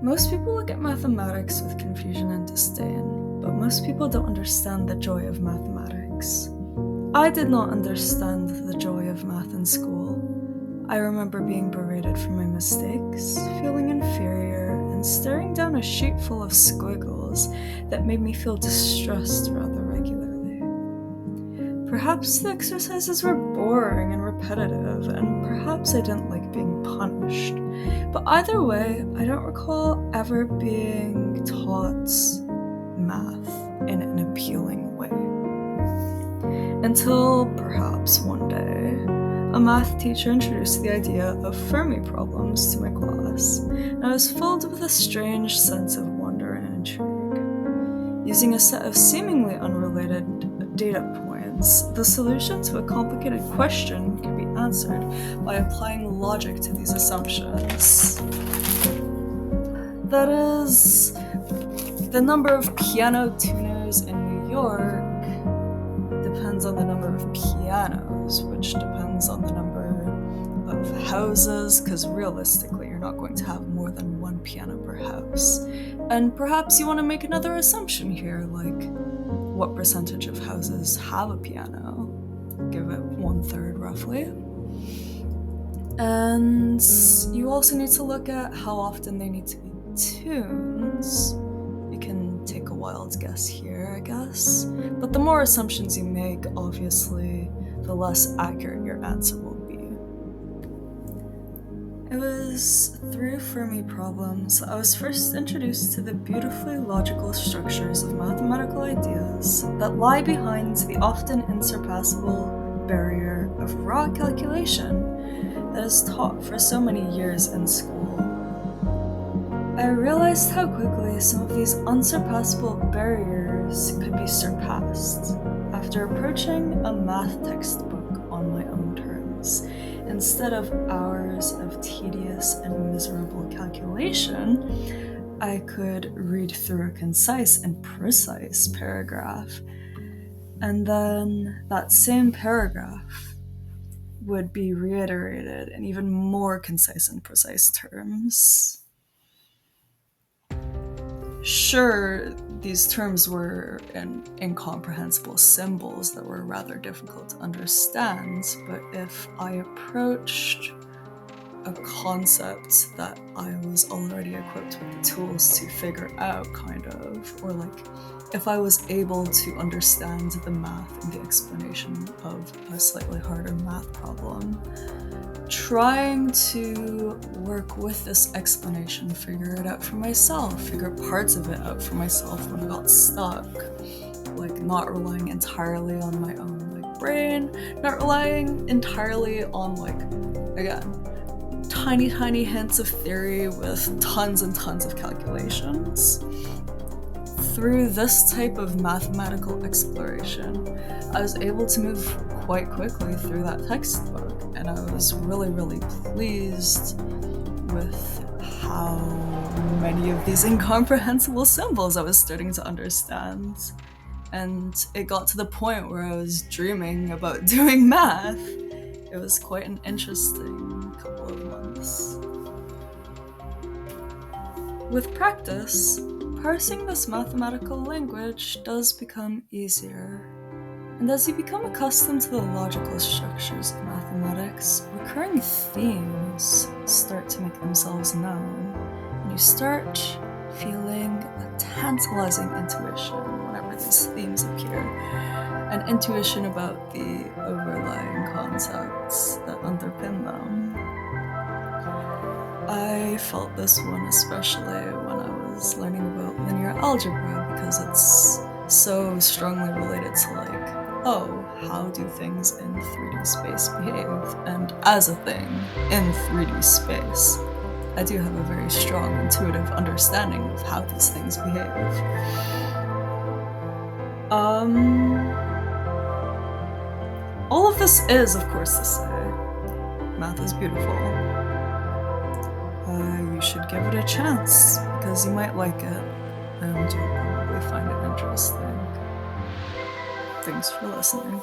Most people look at mathematics with confusion and disdain, but most people don't understand the joy of mathematics. I did not understand the joy of math in school. I remember being berated for my mistakes, feeling inferior, and staring down a sheet full of squiggles that made me feel distressed rather regularly. Perhaps the exercises were boring and repetitive, and perhaps I didn't like being punished. But either way, I don't recall ever being taught math in an appealing way. Until perhaps one day, a math teacher introduced the idea of Fermi problems to my class, and I was filled with a strange sense of wonder and intrigue. Using a set of seemingly unrelated data points, the solution to a complicated question could be answered by applying logic to these assumptions. That is, the number of piano tuners in New York depends on the number of pianos, which depends on the number of houses, because realistically you're not going to have more than one piano per house. And perhaps you want to make another assumption here, like what percentage of houses have a piano? Give it 1/3 roughly. And you also need to look at how often they need to be tuned. You can take a wild guess here, I guess. But the more assumptions you make, obviously, the less accurate your answer will be. It was through Fermi problems I was first introduced to the beautifully logical structures of mathematical ideas that lie behind the often insurpassable barrier of raw calculation that is taught for so many years in school. I realized how quickly some of these unsurpassable barriers could be surpassed after approaching a math textbook on my own terms. Instead of hours of tedious and miserable calculation, I could read through a concise and precise paragraph, and then that same paragraph would be reiterated in even more concise and precise terms. Sure, these terms were in incomprehensible symbols that were rather difficult to understand, but if I approached a concept that I was already equipped with the tools to figure out, or like if I was able to understand the math and the explanation of a slightly harder math problem, trying to work with this explanation, figure it out for myself, figure parts of it out for myself when I got stuck, like not relying entirely on my own brain, not relying entirely on again, tiny hints of theory with tons and tons of calculations. Through this type of mathematical exploration, I was able to move quite quickly through that textbook, and I was really, really pleased with how many of these incomprehensible symbols I was starting to understand. And it got to the point where I was dreaming about doing math. It was quite an interesting couple of months. With practice, parsing this mathematical language does become easier. And as you become accustomed to the logical structures of mathematics, recurring themes start to make themselves known, and you start feeling a tantalizing intuition whenever these themes appear, an intuition about the overlying concepts that underpin them. I felt this one especially when I was learning about linear algebra, because it's so strongly related to how do things in 3D space behave? And as a thing in 3D space, I do have a very strong intuitive understanding of how these things behave. All of this is, of course, to say, math is beautiful. You should give it a chance, because you might like it, and you'll probably find it interesting. Thanks for listening.